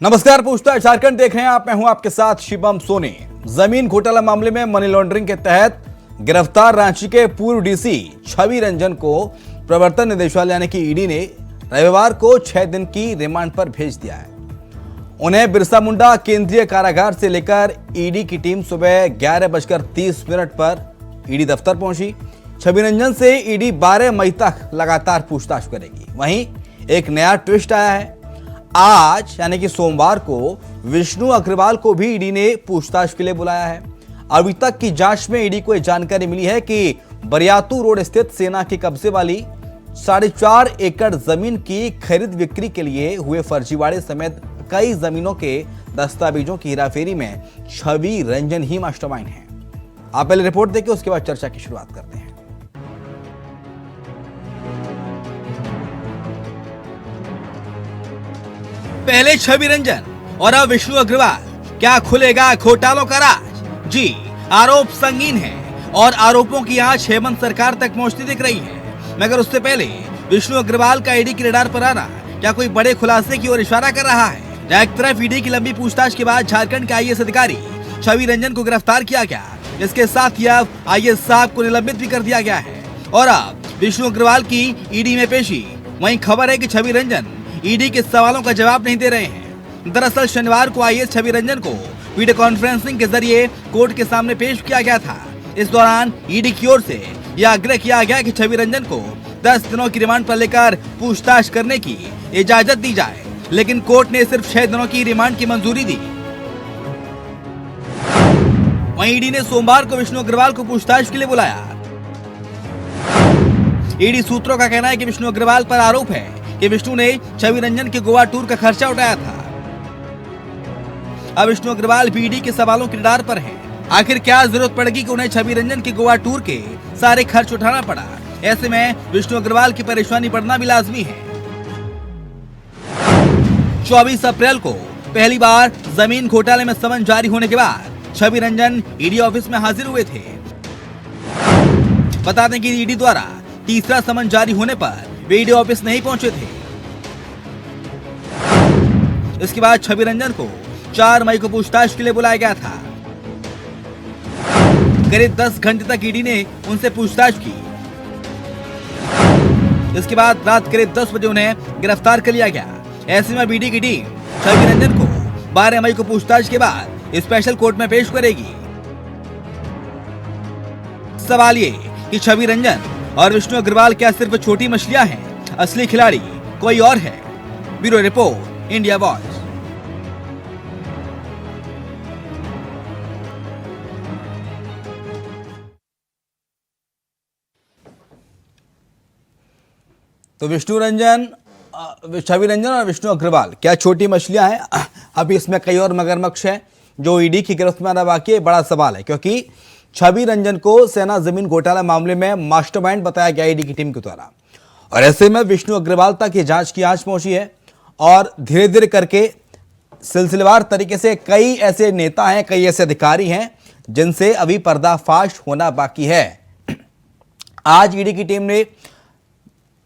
नमस्कार, पूछताछ झारखंड देख रहे हैं आप। मैं हूं आपके साथ शिवम सोनी। जमीन घोटाला मामले में मनी लॉन्ड्रिंग के तहत गिरफ्तार रांची के पूर्व डीसी छवि रंजन को प्रवर्तन निदेशालय यानी कि ईडी ने रविवार को 6 दिन की रिमांड पर भेज दिया है। उन्हें बिरसा मुंडा केंद्रीय कारागार से लेकर ईडी की टीम सुबह 11:30 पर ईडी दफ्तर पहुंची। छवि रंजन से ईडी 12 मई तक लगातार पूछताछ करेगी। वहीं एक नया ट्विस्ट आया है। आज यानी कि सोमवार को विष्णु अग्रवाल को भी ईडी ने पूछताछ के लिए बुलाया है। अभी तक की जांच में ईडी को यह जानकारी मिली है कि बरियातू रोड स्थित सेना के कब्जे वाली 4.5 एकड़ जमीन की खरीद बिक्री के लिए हुए फर्जीवाड़े समेत कई जमीनों के दस्तावेजों की हेराफेरी में छवि रंजन ही मास्टरमाइंड है। आप पहले रिपोर्ट देखिए, उसके बाद चर्चा की शुरुआत करते हैं। पहले छवि रंजन और अब विष्णु अग्रवाल, क्या खुलेगा घोटालों का राज? जी, आरोप संगीन है और आरोपों की आंच हेमंत सरकार तक पहुंचती दिख रही है। मगर उससे पहले विष्णु अग्रवाल का ईडी के रडार पर आना क्या कोई बड़े खुलासे की ओर इशारा कर रहा है? एक तरफ ईडी की लंबी पूछताछ के बाद झारखंड के आईएएस अधिकारी छवि रंजन को गिरफ्तार किया गया। इसके साथ ही अब आईएएस साहब को निलंबित भी कर दिया गया है और अब विष्णु अग्रवाल की ईडी में पेशी। वहीं खबर है कि छवि रंजन ईडी के सवालों का जवाब नहीं दे रहे हैं। दरअसल शनिवार को आईएएस छवि रंजन को वीडियो कॉन्फ्रेंसिंग के जरिए कोर्ट के सामने पेश किया गया था। इस दौरान ईडी की ओर से यह आग्रह किया गया कि छवि रंजन को 10 दिनों की रिमांड पर लेकर पूछताछ करने की इजाजत दी जाए, लेकिन कोर्ट ने सिर्फ 6 दिनों की रिमांड की मंजूरी दी। वहीं ईडी ने सोमवार को विष्णु अग्रवाल को पूछताछ के लिए बुलाया। ईडी सूत्रों का कहना है कि विष्णु अग्रवाल पर आरोप है कि विष्णु ने छवि रंजन के गोवा टूर का खर्चा उठाया था। अब विष्णु अग्रवाल भी ईडी के सवालों के रडार पर हैं। आखिर क्या जरूरत पड़ेगी कि उन्हें छवि रंजन के गोवा टूर के सारे खर्च उठाना पड़ा? ऐसे में विष्णु अग्रवाल की परेशानी बढ़ना भी लाजमी है। 24 अप्रैल को पहली बार जमीन घोटाले में समन जारी होने के बाद छवि रंजन ईडी ऑफिस में हाजिर हुए थे। बता दें कि ईडी द्वारा तीसरा समन जारी होने पर वे ईडी ऑफिस नहीं पहुंचे थे। इसके बाद छवि रंजन को 4 मई को पूछताछ के लिए बुलाया गया था। करीब 10 घंटे तक ईडी ने उनसे पूछताछ की। इसके बाद रात करीब 10 बजे उन्हें गिरफ्तार कर लिया गया। ऐसे में ईडी की टीम छवि रंजन को 12 मई को पूछताछ के बाद स्पेशल कोर्ट में पेश करेगी। सवाल ये कि छवि रंजन और विष्णु अग्रवाल क्या सिर्फ छोटी मछलियां हैं? असली खिलाड़ी कोई और है। Bureau report, India watch. तो छवि रंजन और विष्णु अग्रवाल क्या छोटी मछलियां हैं? अभी इसमें कई और मगरमच्छ हैं जो ईडी की गिरफ्त में आना बाकी है। बड़ा सवाल है क्योंकि छवि रंजन को सेना जमीन घोटाला मामले में मास्टरमाइंड बताया गया ईडी की टीम के द्वारा, और ऐसे में विष्णु अग्रवाल तक ये जांच की आंच पहुंची है और धीरे धीरे करके सिलसिलेवार तरीके से कई ऐसे नेता हैं, कई ऐसे अधिकारी हैं जिनसे अभी पर्दाफाश होना बाकी है। आज ईडी की टीम ने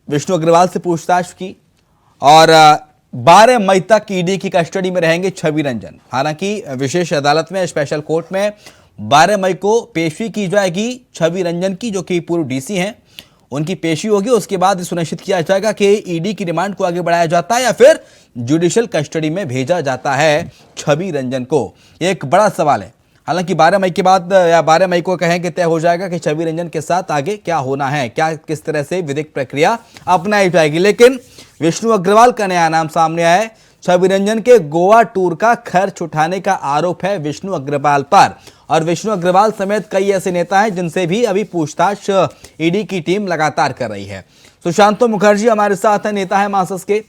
विष्णु अग्रवाल से पूछताछ की और 12 मई तक ईडी की कस्टडी में रहेंगे छवि रंजन। हालांकि विशेष अदालत में, स्पेशल कोर्ट में 12 मई को पेशी की जाएगी छवि रंजन की, जो कि पूर्व डीसी हैं। उनकी पेशी होगी। उसके बाद सुनिश्चित किया जाएगा कि ईडी की रिमांड को आगे बढ़ाया जाता है या फिर जुडिशियल कस्टडी में भेजा जाता है छवि रंजन को। एक बड़ा सवाल है। हालांकि 12 मई के बाद या 12 मई को कहें कि तय हो जाएगा कि छवि रंजन के साथ आगे क्या होना है, क्या किस तरह से विधिक प्रक्रिया अपनाई जाएगी। लेकिन विष्णु अग्रवाल का नया नाम सामने आया है। छवि रंजन के गोवा टूर का खर्च उठाने का आरोप है विष्णु अग्रवाल पर, और विष्णु अग्रवाल समेत कई ऐसे नेता हैं जिनसे भी अभी पूछताछ ईडी की टीम लगातार कर रही है। सुशांतो मुखर्जी हमारे साथ है, नेता है मासस के।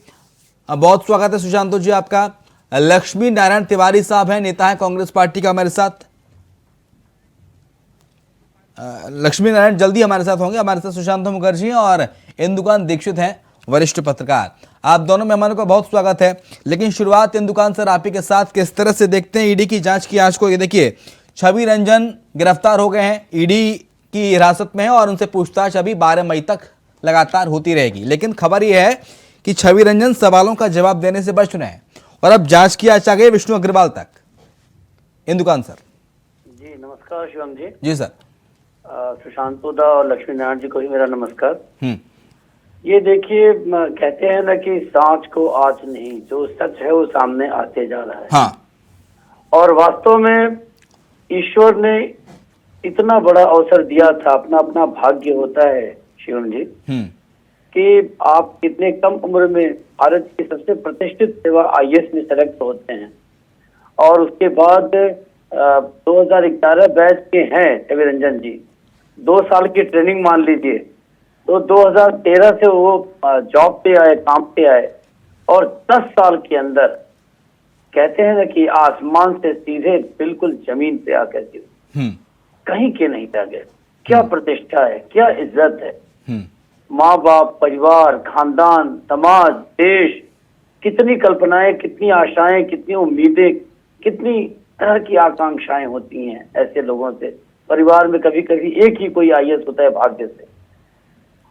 बहुत स्वागत है सुशांतो जी आपका। लक्ष्मी नारायण तिवारी साहब हैं, नेता है कांग्रेस पार्टी का, हमारे साथ। लक्ष्मी नारायण जल्दी हमारे साथ होंगे। हमारे साथ सुशांतो मुखर्जी हैं और इंदुकान दीक्षित हैं, वरिष्ठ पत्रकार। आप दोनों मेहमानों का बहुत स्वागत है। लेकिन शुरुआत इंदुकान सर आप ही के साथ, किस तरह से देखते हैं ईडी की जांच की आंच को? ये देखिए, छवि रंजन गिरफ्तार हो गए हैं, ईडी की हिरासत में है और उनसे पूछताछ अभी 12 मई तक लगातार होती रहेगी। लेकिन खबर यह है कि छवि रंजन सवालों का जवाब देने से बच रहे हैं और अब जांच की आंच आ गई विष्णु अग्रवाल तक। हिंदुकान सर। जी नमस्कार शिवम जी। जी सर। सुशांत उदा और लक्ष्मी नारायण जी को भी मेरा नमस्कार। हम्म। ये देखिए, कहते हैं ना कि सांच को आँच नहीं, जो सच है वो सामने आते जा रहा है। हाँ। और वास्तव में ईश्वर ने इतना बड़ा अवसर दिया था, अपना अपना भाग्य होता है शिवम जी, कि आप इतने कम उम्र में भारत की सबसे प्रतिष्ठित सेवा आईएएस में सेलेक्ट होते हैं और उसके बाद 2011 बैच के हैं छवि रंजन जी। 2 साल की ट्रेनिंग मान लीजिए, तो 2013 से वो जॉब पे आए, काम पे आए और 10 साल के अंदर कहते हैं ना कि आसमान से सीधे बिल्कुल जमीन पे आकर के कहीं के नहीं रह गए। क्या प्रतिष्ठा है, क्या इज्जत है। माँ बाप, परिवार, खानदान, समाज, देश, कितनी कल्पनाएं, कितनी आशाएं, कितनी उम्मीदें, कितनी तरह की आकांक्षाएं होती हैं ऐसे लोगों से। परिवार में कभी कभी एक ही कोई आईएएस होता है भाग्य से,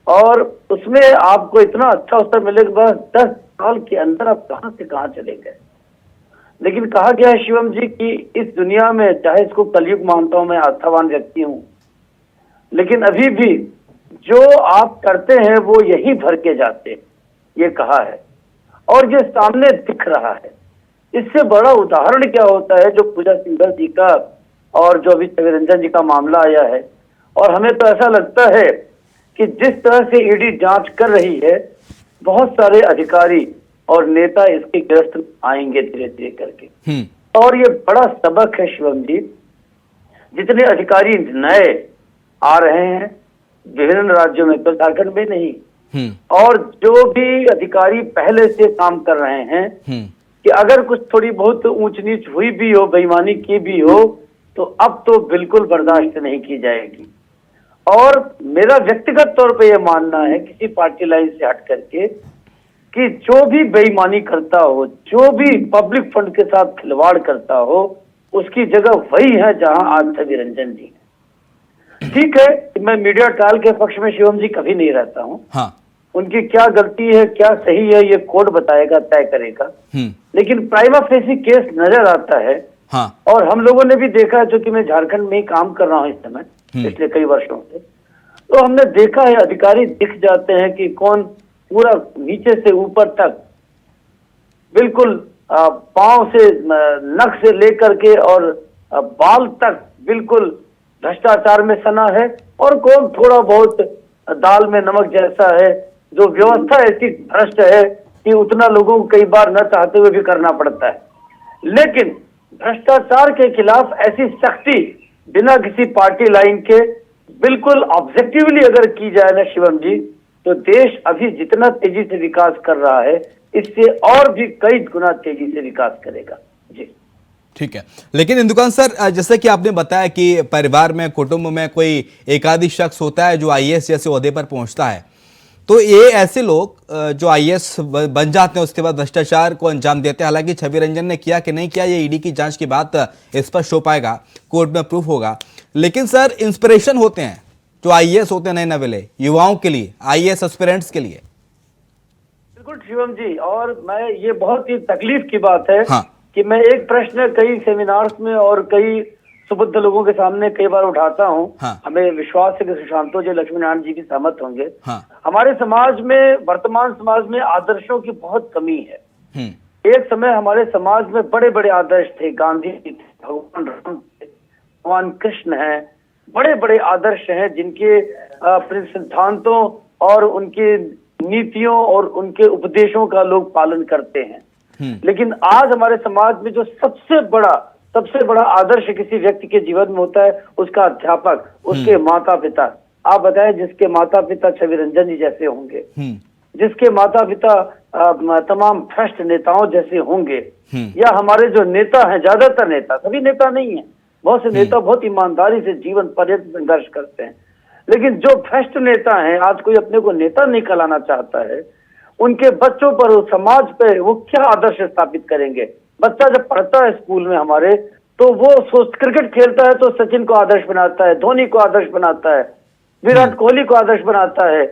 और उसमें आपको इतना अच्छा अवसर मिलेगा, बस 10 साल के अंदर आप कहां से कहां चले गए। लेकिन कहा गया है शिवम जी कि इस दुनिया में, चाहे इसको कलयुग मानता हूं, मैं आस्थावान व्यक्ति हूं, लेकिन अभी भी जो आप करते हैं वो यही भर के जाते, ये कहा है और ये सामने दिख रहा है। इससे बड़ा उदाहरण क्या होता है जो पूजा सिंघल जी का और जो अभी छवि रंजन जी का मामला आया है। और हमें तो ऐसा लगता है कि जिस तरह से ईडी जांच कर रही है, बहुत सारे अधिकारी और नेता इसके गिरफ्त आएंगे धीरे धीरे करके। और ये बड़ा सबक है शिवम जी, जितने अधिकारी नए आ रहे हैं विभिन्न राज्यों में, तो झारखंड में नहीं, और जो भी अधिकारी पहले से काम कर रहे हैं, कि अगर कुछ थोड़ी बहुत ऊंच नीच हुई भी हो, बेईमानी की भी हो, तो अब तो बिल्कुल बर्दाश्त नहीं की जाएगी। और मेरा व्यक्तिगत तौर पे ये मानना है, किसी पार्टी लाइन से हट करके, कि जो भी बेईमानी करता हो, जो भी पब्लिक फंड के साथ खिलवाड़ करता हो, उसकी जगह वही है जहां आज छवि रंजन जी है। ठीक है, मैं मीडिया ट्रायल के पक्ष में शिवम जी कभी नहीं रहता हूं। हाँ। उनकी क्या गलती है, क्या सही है, ये कोर्ट बताएगा, तय करेगा। लेकिन प्राइमा फेसी केस नजर आता है। हाँ। और हम लोगों ने भी देखा है, जो कि मैं झारखंड में ही काम कर रहा हूं इस समय पिछले कई वर्षों से, तो हमने देखा है अधिकारी दिख जाते हैं कि कौन पूरा नीचे से ऊपर तक बिल्कुल पांव से, नख से लेकर के और बाल तक बिल्कुल भ्रष्टाचार में सना है, और कौन थोड़ा बहुत दाल में नमक जैसा है, जो व्यवस्था ऐसी भ्रष्ट है कि उतना लोगों को कई बार न चाहते हुए भी करना पड़ता है। लेकिन भ्रष्टाचार के खिलाफ ऐसी सख्ती बिना किसी पार्टी लाइन के बिल्कुल ऑब्जेक्टिवली अगर की जाए ना शिवम जी, तो देश अभी जितना तेजी से विकास कर रहा है, इससे और भी कई गुना तेजी से विकास करेगा। जी ठीक है। लेकिन हिंदुकान सर, जैसे कि आपने बताया कि परिवार में, कुटुंब में कोई एकाधिक शख्स होता है जो आईएएस जैसे ओहदे पर पहुंचता है, तो ये ऐसे लोग जो आईएएस बन जाते हैं उसके बाद भ्रष्टाचार को अंजाम देते हैं। हालांकि छवि रंजन ने किया कि नहीं किया, ये ईडी की जांच के बाद स्पष्ट हो पाएगा, कोर्ट में प्रूफ होगा। लेकिन सर, इंस्पिरेशन होते हैं जो आईएएस होते हैं नए नवेले युवाओं के लिए, आईएएस एस्पिरेंट्स के लिए। बिल्कुल शिवम जी, और मैं, ये बहुत ही तकलीफ की बात है। हाँ। कि मैं एक प्रश्न कई सेमिनार्स में और कई सुबुद्ध लोगों के सामने कई बार उठाता हूँ। हाँ। हमें विश्वास है कि सुशांतो जी, लक्ष्मी नारायण जी भी सहमत होंगे। हाँ। हमारे समाज में, वर्तमान समाज में आदर्शों की बहुत कमी है। एक समय हमारे समाज में बड़े बड़े आदर्श थे, गांधी जी थे, भगवान राम थे, भगवान कृष्ण हैं, बड़े बड़े आदर्श हैं जिनके सिद्धांतों और उनके नीतियों और उनके उपदेशों का लोग पालन करते हैं। लेकिन आज हमारे समाज में जो सबसे बड़ा आदर्श किसी व्यक्ति के जीवन में होता है, उसका अध्यापक, उसके माता पिता। आप बताएं, जिसके माता पिता छवि रंजन जी जैसे होंगे, जिसके माता पिता तमाम भ्रष्ट नेताओं जैसे होंगे, या हमारे जो नेता हैं, ज्यादातर नेता, सभी नेता नहीं है, बहुत से नेता बहुत ईमानदारी से जीवन पर्यंत संघर्ष करते हैं, लेकिन जो भ्रष्ट नेता हैं, आज कोई अपने को नेता नहीं कहलाना चाहता है, उनके बच्चों पर, समाज पे वो क्या आदर्श स्थापित करेंगे। बच्चा जब पढ़ता है स्कूल में हमारे, तो वो क्रिकेट खेलता है तो सचिन को आदर्श बनाता है, धोनी को आदर्श बनाता है, विराट कोहली को आदर्श बनाता है,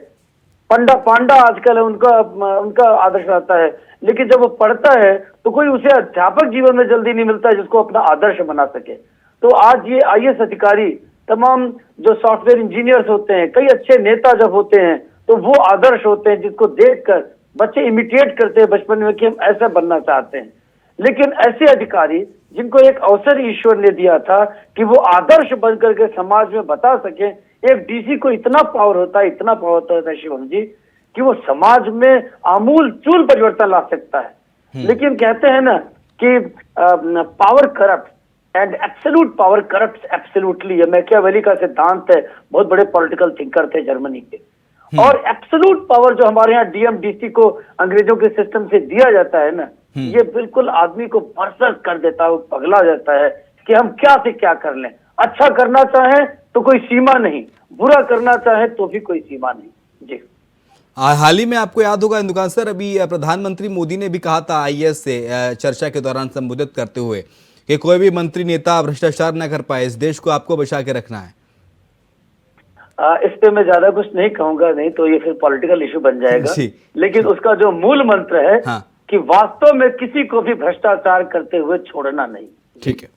पंडा पांडा आजकल है, उनका उनका आदर्श रहता है। लेकिन जब वो पढ़ता है तो कोई उसे अध्यापक जीवन में जल्दी नहीं मिलता है जिसको अपना आदर्श बना सके। तो आज ये आईएएस अधिकारी, तमाम जो सॉफ्टवेयर इंजीनियर्स होते हैं, कई अच्छे नेता जब होते हैं तो वो आदर्श होते हैं जिसको देखकर बच्चे इमिटेट करते हैं बचपन में कि हम ऐसा बनना चाहते हैं। लेकिन ऐसे अधिकारी जिनको एक अवसर ईश्वर ने दिया था कि वो आदर्श बन करके समाज में बता सके, एक डीसी को इतना पावर होता है, इतना पावर होता है शिवम जी, कि वो समाज में आमूल चूल परिवर्तन ला सकता है। लेकिन कहते हैं ना कि power corrupt and absolute power corrupt absolutely, ये मैकियावेली का सिद्धांत है, बहुत बड़े पॉलिटिकल थिंकर थे जर्मनी के। और एब्सोल्यूट पावर जो हमारे यहाँ डीएम डीसी को अंग्रेजों के सिस्टम से दिया जाता है ना, ये बिल्कुल आदमी को बरसक कर देता है, वो पगला जाता है कि हम क्या से क्या कर लें। अच्छा करना चाहें तो कोई सीमा नहीं, बुरा करना चाहें तो भी कोई सीमा नहीं। जी हाल ही में आपको याद होगा इंदुकान सर, अभी प्रधानमंत्री मोदी ने भी कहा था आईएएस से चर्चा के दौरान संबोधित करते हुए कि कोई भी मंत्री नेता भ्रष्टाचार न कर पाए, इस देश को आपको बचा के रखना है। इस पे मैं ज्यादा कुछ नहीं कहूंगा, नहीं तो ये फिर पॉलिटिकल इशू बन जाएगा। लेकिन उसका जो मूल मंत्र है कि वास्तव में किसी को भी भ्रष्टाचार करते हुए छोड़ना नहीं। ठीक है,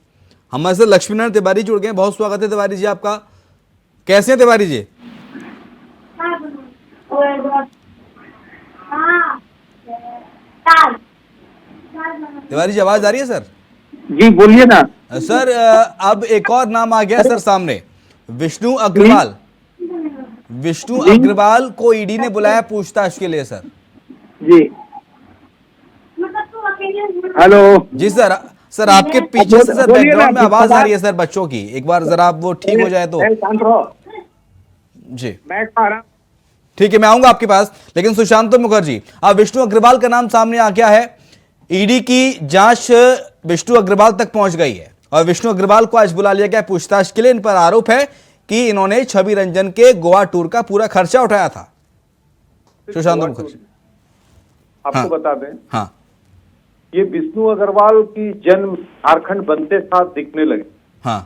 हमारे साथ लक्ष्मीनारायण तिवारी जुड़ गए, बहुत स्वागत है तिवारी जी आपका। कैसे हैं तिवारी जी? तिवारी जी आवाज आ रही है सर? जी बोलिए ना सर। अब एक और नाम आ गया सर सामने, विष्णु अग्रवाल। विष्णु अग्रवाल को ईडी ने बुलाया पूछताछ के लिए सर। जी हेलो जी सर। सर आपके पीछे से सर बैकग्राउंड में आवाज आ रही है सर बच्चों की, एक बार जरा आप वो ठीक हो जाए तो। जी ठीक है, मैं आऊंगा आपके पास। लेकिन सुशांत मुखर्जी, अब विष्णु अग्रवाल का नाम सामने आ गया है, ईडी की जांच विष्णु अग्रवाल तक पहुंच गई है और विष्णु अग्रवाल को आज बुला लिया गया पूछताछ के लिए। इन पर आरोप है कि इन्होंने छवि रंजन के गोवा टूर का पूरा खर्चा उठाया था। सुशांत मुखर्जी आपको बता दें, हाँ, ये विष्णु अग्रवाल की जन्म झारखंड बनते साथ दिखने लगे। हाँ,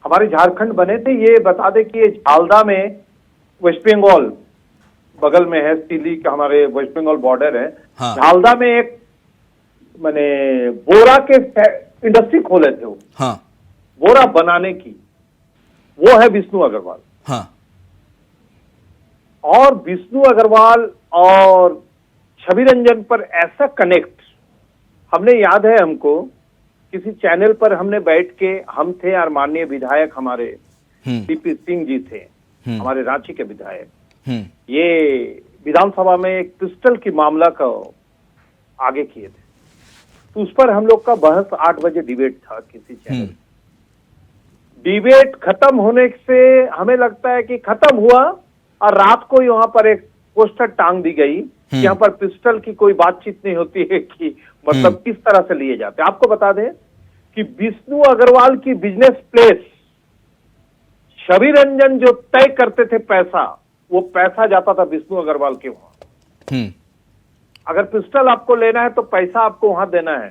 हमारे झारखंड बने थे, ये बता दें कि ये झालदा में वेस्ट बंगाल बगल में है, सिली का हमारे वेस्ट बंगाल बॉर्डर है। हाँ, झालदा में एक माने बोरा के इंडस्ट्री खोले थे वो, हाँ, बोरा बनाने की, वो है विष्णु अग्रवाल। हाँ, और विष्णु अग्रवाल और छवि रंजन पर ऐसा कनेक्ट हमने याद है, हमको किसी चैनल पर हमने बैठ के, हम थे और माननीय विधायक हमारे सीपी सिंह जी थे, हमारे रांची के विधायक, ये विधानसभा में एक पिस्टल की मामला का आगे किए थे। तो उस पर हम लोग का बहस 8 बजे डिबेट था किसी चैनल। डिबेट खत्म होने से हमें लगता है कि खत्म हुआ और रात को ही वहां पर एक पोस्टर टांग दी गई कि यहाँ पर पिस्टल की कोई बातचीत नहीं होती है कि मतलब किस तरह से लिए जाते हैं। आपको बता दें कि विष्णु अग्रवाल की बिजनेस प्लेस छवि रंजन जो तय करते थे पैसा, वो पैसा जाता था विष्णु अग्रवाल के वहां। अगर पिस्टल आपको लेना है तो पैसा आपको वहां देना है,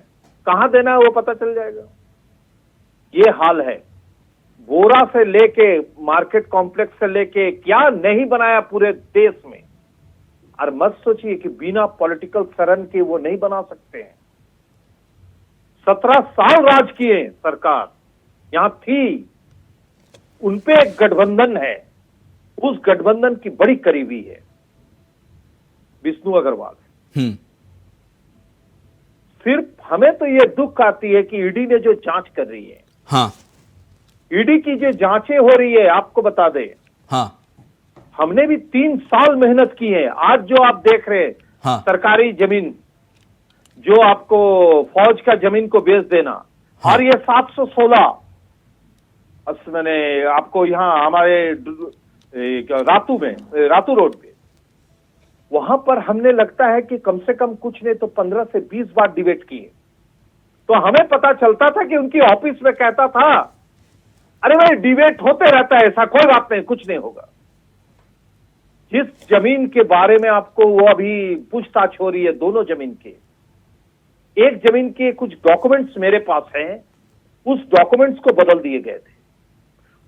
कहां देना है वो पता चल जाएगा। ये हाल है। बोरा से लेके मार्केट कॉम्प्लेक्स से लेके क्या नहीं बनाया पूरे देश में। और मत सोचिए कि बिना पॉलिटिकल शरण के वो नहीं बना सकते हैं। 17 साल राज किए सरकार यहां थी, उनपे एक गठबंधन है, उस गठबंधन की बड़ी करीबी है विष्णु अग्रवाल। सिर्फ हमें तो ये दुख आती है कि ईडी ने जो जांच कर रही है, हाँ, ईडी की जो जांचें हो रही है, आपको बता दें, हाँ, हमने भी 3 साल मेहनत की है। आज जो आप देख रहे हैं, हाँ, सरकारी जमीन जो आपको फौज का जमीन को बेच देना, हाँ, और ये 716 मैंने आपको यहाँ हमारे रातू रोड पे, वहां पर हमने लगता है कि कम से कम कुछ नहीं तो 15 से 20 बार डिबेट किए। तो हमें पता चलता था कि उनकी ऑफिस में कहता था, अरे भाई डिबेट होते रहता है, ऐसा कोई बात नहीं, कुछ नहीं होगा। जिस जमीन के बारे में आपको वो अभी पूछताछ हो रही है, दोनों जमीन के, एक जमीन के कुछ डॉक्यूमेंट्स मेरे पास हैं, उस डॉक्यूमेंट्स को बदल दिए गए थे।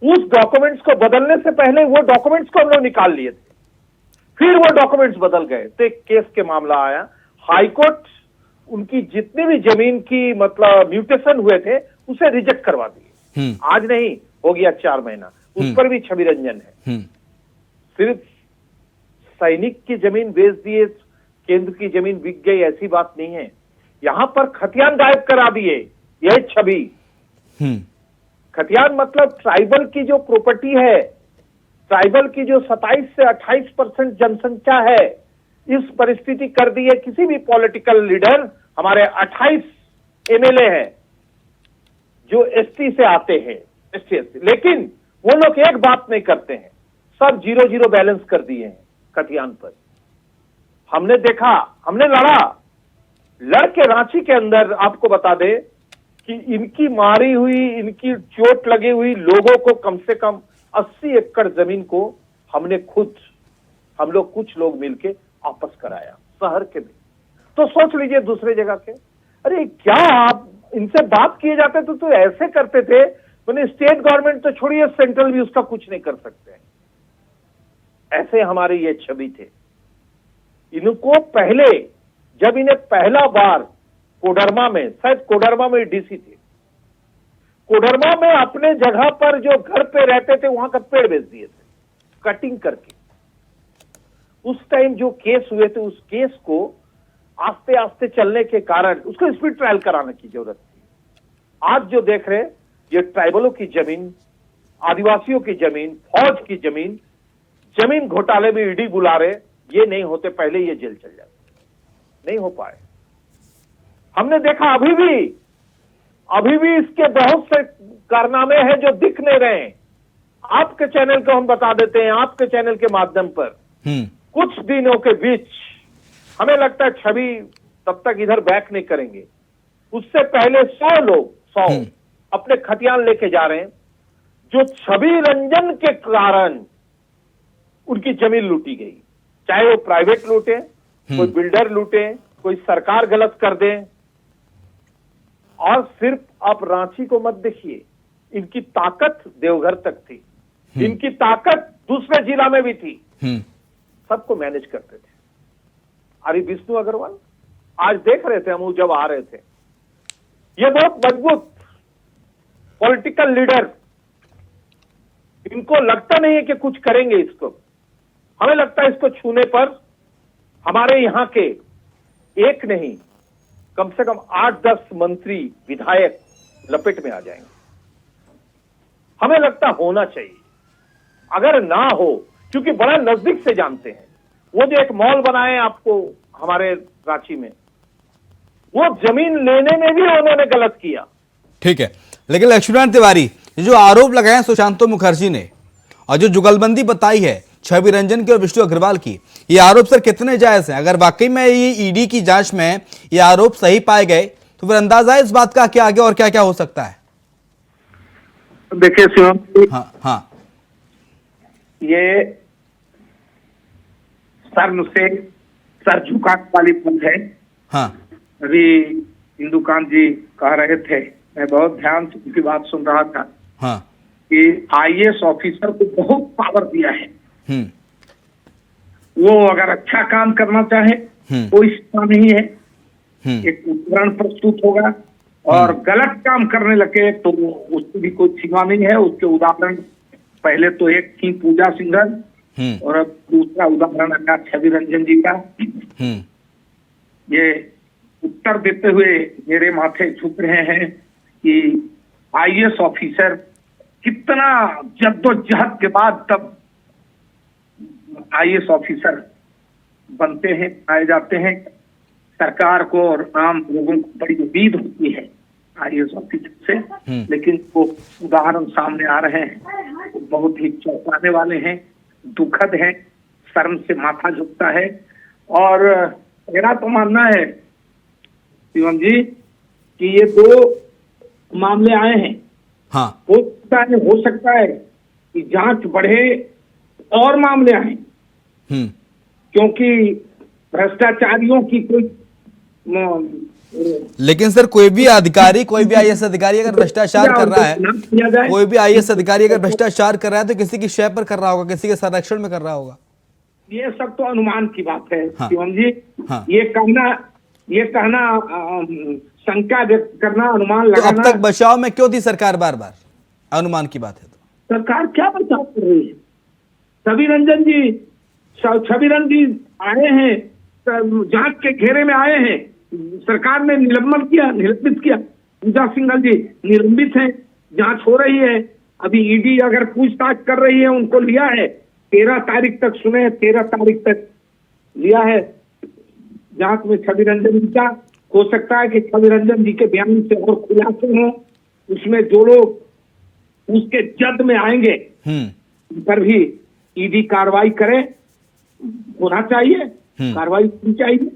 उस डॉक्यूमेंट्स को बदलने से पहले वो डॉक्यूमेंट्स को हम लोग निकाल लिए थे। फिर वो डॉक्यूमेंट्स बदल गए तो एक केस के मामला आया, हाईकोर्ट उनकी जितनी भी जमीन की मतलब म्यूटेशन हुए थे उसे रिजेक्ट करवा दिए। आज नहीं, हो गया 4 महीना, उस पर भी छवि रंजन है। सिर्फ सैनिक की जमीन बेच दिए, केंद्र की जमीन बिक गई, ऐसी बात नहीं है। यहां पर खतियान गायब करा दिए, यह छवि। खतियान मतलब ट्राइबल की जो प्रॉपर्टी है, ट्राइबल की जो 27 से 28% जनसंख्या है, इस परिस्थिति कर दी है। किसी भी पॉलिटिकल लीडर, हमारे 28 एमएलए हैं जो एसटी से आते हैं, एसटी, लेकिन वो लोग एक बात नहीं करते हैं, सब 0-0 बैलेंस कर दिए हैं खतियान पर। हमने देखा, हमने लड़ के रांची के अंदर आपको बता दे कि इनकी मारी हुई, इनकी चोट लगी हुई लोगों को कम से कम 80 एकड़ जमीन को हमने खुद, हम लोग कुछ लोग मिलके वापस कराया शहर के भी। तो सोच लीजिए दूसरे जगह के, अरे क्या आप इनसे बात किए जाते तो ऐसे करते थे। मैंने स्टेट गवर्नमेंट तो छोड़िए, सेंट्रल भी उसका कुछ नहीं कर सकते। ऐसे हमारे ये छवि थे। इनको पहले, जब इन्हें पहला बार कोडरमा में, शायद कोडरमा में डीसी थे, कोडरमा में अपने जगह पर जो घर पे रहते थे वहां का पेड़ बेच दिए थे कटिंग करके। उस टाइम जो केस हुए थे, उस केस को आस्ते आस्ते चलने के कारण उसको स्पीड ट्रायल कराने की जरूरत थी। आज जो देख रहे, ये ट्राइबलों की जमीन, आदिवासियों की जमीन, फौज की जमीन, जमीन घोटाले में ईडी बुला रहे, ये नहीं होते पहले ये जेल चल जाते, नहीं हो पाए। हमने देखा अभी भी इसके बहुत से कारनामे हैं जो दिख नहीं रहे हैं। आपके चैनल को हम बता देते हैं, आपके चैनल के माध्यम पर। कुछ दिनों के बीच हमें लगता है छवि तब तक इधर बैक नहीं करेंगे। उससे पहले 100 लोग अपने खतियान लेके जा रहे हैं, जो छवि रंजन के कारण उनकी जमीन लूटी गई। चाहे वो प्राइवेट लूटे, कोई बिल्डर लूटे, कोई सरकार गलत कर दे। और सिर्फ आप रांची को मत देखिए, इनकी ताकत देवघर तक थी, इनकी ताकत दूसरे जिला में भी थी, सबको मैनेज करते थे। अरे विष्णु अग्रवाल आज देख रहे थे हम जब आ रहे थे, ये बहुत मजबूत पॉलिटिकल लीडर, इनको लगता नहीं है कि कुछ करेंगे इसको। हमें लगता है इसको छूने पर हमारे यहां के एक नहीं, कम से कम 8-10 मंत्री, विधायक लपेट में आ जाएंगे। हमें लगता होना चाहिए, अगर ना हो, क्योंकि बड़ा नजदीक से जानते हैं। वो जो एक मॉल बनाए आपको हमारे रांची में, वो जमीन लेने में भी उन्होंने गलत किया। ठीक है, लेकिन लक्ष्मीनारायण तिवारी, जो आरोप लगाए हैं सुशांतो मुखर्जी ने और जो जुगलबंदी बताई है छवि रंजन की और विष्णु अग्रवाल की, ये आरोप सर कितने जायज हैं? अगर वाकई में ये ईडी की जांच में ये आरोप सही पाए गए तो फिर अंदाजा है इस बात का कि आगे और क्या क्या हो सकता है। देखिए शिवम, हाँ, ये सर झुकाने वाली बात है। हाँ, अभी इंदुकांत जी कह रहे थे, मैं बहुत ध्यान से उनकी बात सुन रहा था, हाँ, कि आईएएस ऑफिसर को बहुत पावर दिया है। वो अगर अच्छा काम करना चाहे कोई सीमा नहीं है, एक उदाहरण प्रस्तुत होगा, और गलत काम करने लगे तो उसकी भी कोई सीमा नहीं है। उसके उदाहरण पहले तो एक थी पूजा सिंघल, और अब दूसरा उदाहरण आया छवि रंजन जी का। ये उत्तर देते हुए मेरे माथे झुक रहे हैं कि आईएएस ऑफिसर कितना जद्दोजहद के बाद तब आईएएस ऑफिसर बनते हैं, आए जाते हैं। सरकार को और आम लोगों को बड़ी उम्मीद होती है आईएएस ऑफिसर से, लेकिन वो उदाहरण सामने आ रहे हैं, बहुत ही चौंकाने वाले हैं, दुखद हैं, शर्म से माथा झुकता है। और मेरा तो मानना है शिवम जी कि ये 2 मामले आए हैं। हाँ, हो सकता है कि जांच बढ़े और मामले आए, क्योंकि भ्रष्टाचारियों की कोई, लेकिन सर कोई भी अधिकारी, कोई भी आईएएस अधिकारी अगर भ्रष्टाचार कर रहा है, कोई भी आईएएस अधिकारी अगर भ्रष्टाचार कर रहा है तो किसी की शय पर कर रहा होगा, किसी के संरक्षण में कर रहा होगा। ये सब तो अनुमान की बात है हाँ। शिवम जी। हाँ। ये कहना शंका व्यक्त करना, अनुमान तो अब लगाना। तक बचाव में क्यों थी सरकार बार बार? अनुमान की बात है तो सरकार क्या बचाव कर रही है? छवि रंजन जी आए हैं, जांच के घेरे में आए हैं, सरकार ने निलंबित किया। पूजा सिंघल जी निलंबित हैं, जांच हो रही है। अभी ईडी अगर पूछताछ कर रही है, उनको लिया है 13 तारीख तक, सुने 13 तारीख तक लिया है जांच में छवि रंजन जी का। हो सकता है कि छवि रंजन जी के बयान से और खुलासे हों, उसमें जो लोग उसके जद में आएंगे उन पर भी ईडी कार्रवाई करे, होना चाहिए, कार्रवाई होनी चाहिए।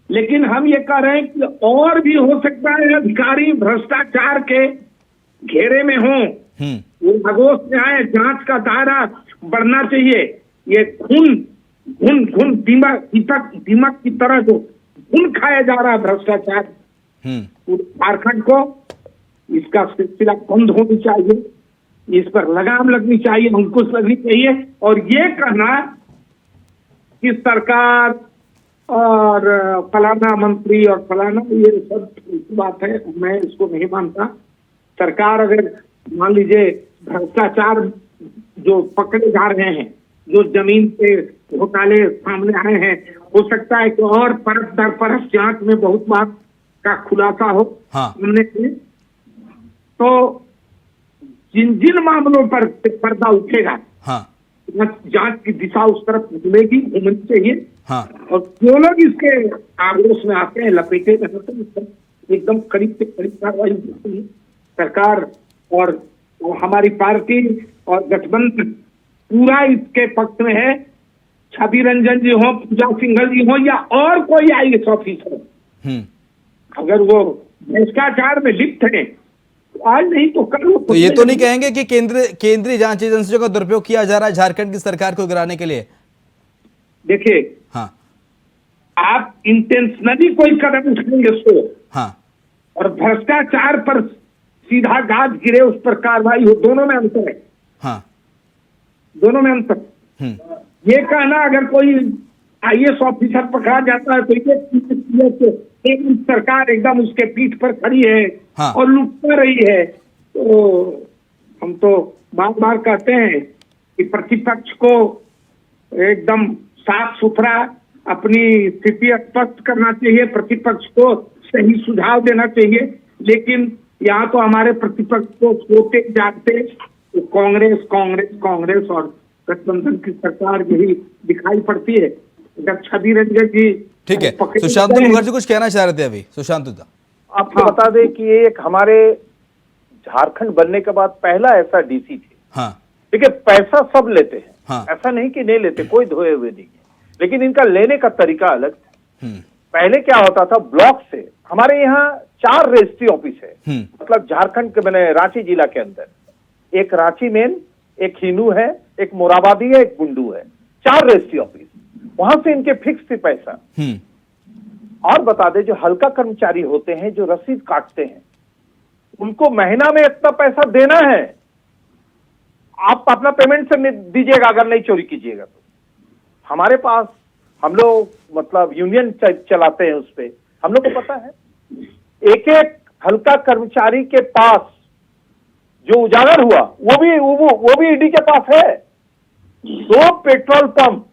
लेकिन हम ये कह रहे हैं कि और भी हो सकता है अधिकारी भ्रष्टाचार के घेरे में हों, वो आगोश में आए, जांच का दायरा बढ़ना चाहिए। ये घुन दीमक की तरह जो घुन खाया जा रहा है भ्रष्टाचार झारखंड को, इसका सिलसिला बंद होनी चाहिए, इस पर लगाम लगनी चाहिए, अंकुश लगनी चाहिए। और ये कहना कि सरकार और फलाना मंत्री और फलाना, ये सब बात है, मैं इसको नहीं मानता। सरकार अगर मान लीजिए भ्रष्टाचार जो पकड़े जा रहे हैं, जो जमीन पे घोटाले सामने आए हैं, हो सकता है कि और परत दर परत जांच में बहुत बात का खुलासा हो सामने से। तो जिन मामलों पर पर्दा उठेगा, जांच की दिशा उस तरफ घूमनी चाहिए। और जो लोग इसके आगोश में आते हैं, लपेटे में होते हैं, एकदम करीब से करीब कार्रवाई होती है। सरकार और हमारी पार्टी और गठबंधन पूरा इसके पक्ष में है। छवि रंजन जी हो, पूजा सिंघल जी हो, या और कोई IAS ऑफिसर, अगर वो भ्रष्टाचार में लिप्त है, आज नहीं तो कल। तो ये तो नहीं कहेंगे कि केंद्रीय जांच एजेंसियों का दुरुपयोग किया जा रहा है झारखंड की सरकार को गिराने के लिए? देखिए, आप इंटेंशनली कोई कदम उठाएंगे सो, और भ्रष्टाचार पर सीधा गाज गिरे, उस पर कार्रवाई हो, दोनों में अंतर है। दोनों में अंतर। ये कहना अगर कोई IAS ऑफिसर पकड़ा जाता है तो ये सरकार एकदम उसके पीठ पर खड़ी है और लुटता रही है, तो हम तो बार बार कहते हैं कि प्रतिपक्ष को एकदम साफ सुथरा अपनी स्थिति स्पष्ट करना चाहिए, प्रतिपक्ष को सही सुझाव देना चाहिए। लेकिन यहाँ तो हमारे प्रतिपक्ष को सोते जागते तो कांग्रेस और गठबंधन की सरकार यही दिखाई पड़ती है। अगर छवि रंजन जी, ठीक है, सुशांत मुखर्जी कुछ कहना चाह रहे थे अभी। सुशांत दा, आपको बता दें कि एक हमारे झारखंड बनने के बाद पहला ऐसा DC थे। देखिए, पैसा सब लेते हैं, ऐसा नहीं कि नहीं लेते, कोई धोए हुए नहीं है, लेकिन इनका लेने का तरीका अलग था। पहले क्या होता था, ब्लॉक से हमारे यहाँ 4 रजिस्ट्री ऑफिस है, मतलब झारखंड के मैंने रांची जिला के अंदर एक रांची मेन, एक हिनू है, एक मोराबादी है, एक गुंडू है, 4 रजिस्ट्री ऑफिस। वहां से इनके फिक्स थे पैसा। और बता दे, जो हल्का कर्मचारी होते हैं, जो रसीद काटते हैं, उनको महीना में इतना पैसा देना है, आप अपना पेमेंट से दीजिएगा अगर नहीं चोरी कीजिएगा तो। हमारे पास, हम लोग मतलब यूनियन चलाते हैं, उस पे हम लोग को पता है, एक हल्का कर्मचारी के पास जो उजागर हुआ, वो भी ईडी के पास है। 2 पेट्रोल पंप,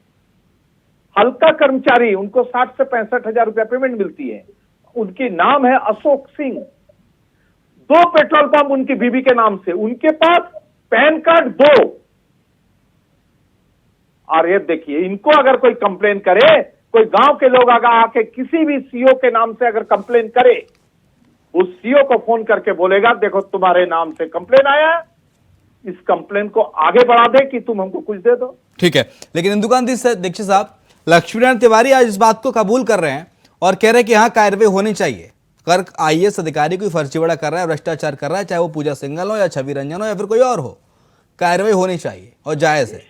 हल्का कर्मचारी, उनको 60 से 65 हजार रुपया पेमेंट मिलती है, उनकी नाम है अशोक सिंह। 2 पेट्रोल पंप उनकी बीबी के नाम से, उनके पास पैन कार्ड 2। और ये देखिए, इनको अगर कोई कंप्लेन करे, कोई गांव के लोग अगर आके किसी भी CO के नाम से अगर कंप्लेन करे, उस CO को फोन करके बोलेगा, देखो तुम्हारे नाम से कंप्लेन आया, इस कंप्लेन को आगे बढ़ा दे कि तुम हमको कुछ दे दो। ठीक है, लेकिन इंदुकांत दीक्षित साहब, लक्ष्मीनारायण तिवारी आज इस बात को कबूल कर रहे हैं और कह रहे हैं कि यहाँ कार्रवाई होनी चाहिए। अगर IAS अधिकारी कोई फर्जीवाड़ा कर रहा है, भ्रष्टाचार कर रहा है, चाहे वो पूजा सिंघल हो या छवि रंजन हो या फिर कोई और हो, कार्रवाई होनी चाहिए और जायज है।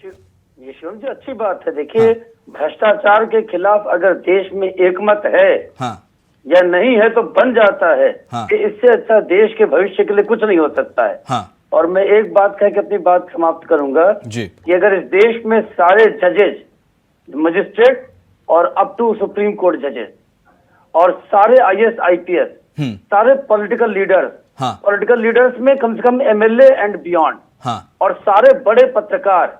ये शिवम जी अच्छी बात है। देखिए, भ्रष्टाचार के खिलाफ अगर देश में एकमत है या नहीं है तो बन जाता है कि इससे अच्छा देश के भविष्य के लिए कुछ नहीं हो सकता है। और मैं एक बात कह के अपनी बात समाप्त करूंगा कि अगर इस देश में सारे जजेज मजिस्ट्रेट और अप टू सुप्रीम कोर्ट जजेस और सारे आईएएस आईपीएस, सारे पॉलिटिकल लीडर्स, हाँ। पॉलिटिकल लीडर्स में कम से कम एमएलए एंड बियॉन्ड, हाँ। और सारे बड़े पत्रकार,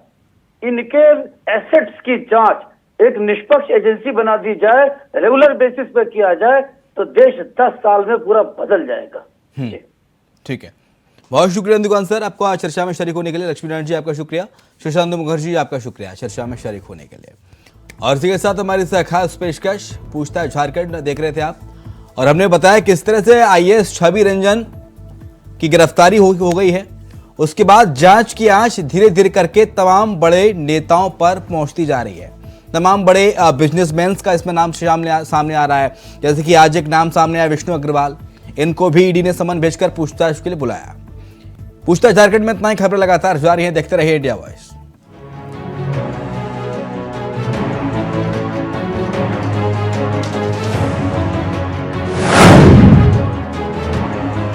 इनके एसेट्स की जांच एक निष्पक्ष एजेंसी बना दी जाए, रेगुलर बेसिस पे किया जाए, तो देश 10 साल में पूरा बदल जाएगा। जी। ठीक है, बहुत शुक्रिया इंदुकान सर, आपको आज चर्चा में शरीक होने के लिए। लक्ष्मी नारायण जी आपका शुक्रिया, शशांक मुखर्जी जी आपका शुक्रिया चर्चा में शरीक होने के लिए। और इसी के साथ हमारी खास पेशकश पूछताछ झारखंड देख रहे थे आप, और हमने बताया किस तरह से आईएएस छवि रंजन की गिरफ्तारी हो गई है। उसके बाद जांच की आंच धीरे धीरे करके तमाम बड़े नेताओं पर पहुंचती जा रही है। तमाम बड़े बिजनेसमैन का इसमें नाम सामने आ रहा है। जैसे कि आज एक नाम सामने आया विष्णु अग्रवाल, इनको भी ईडी ने समन भेजकर पूछताछ के लिए बुलाया। पूछताछ झारखंड में इतना ही, खबरें लगातार जारी हैं, देखते रहिए इंडिया वॉइस।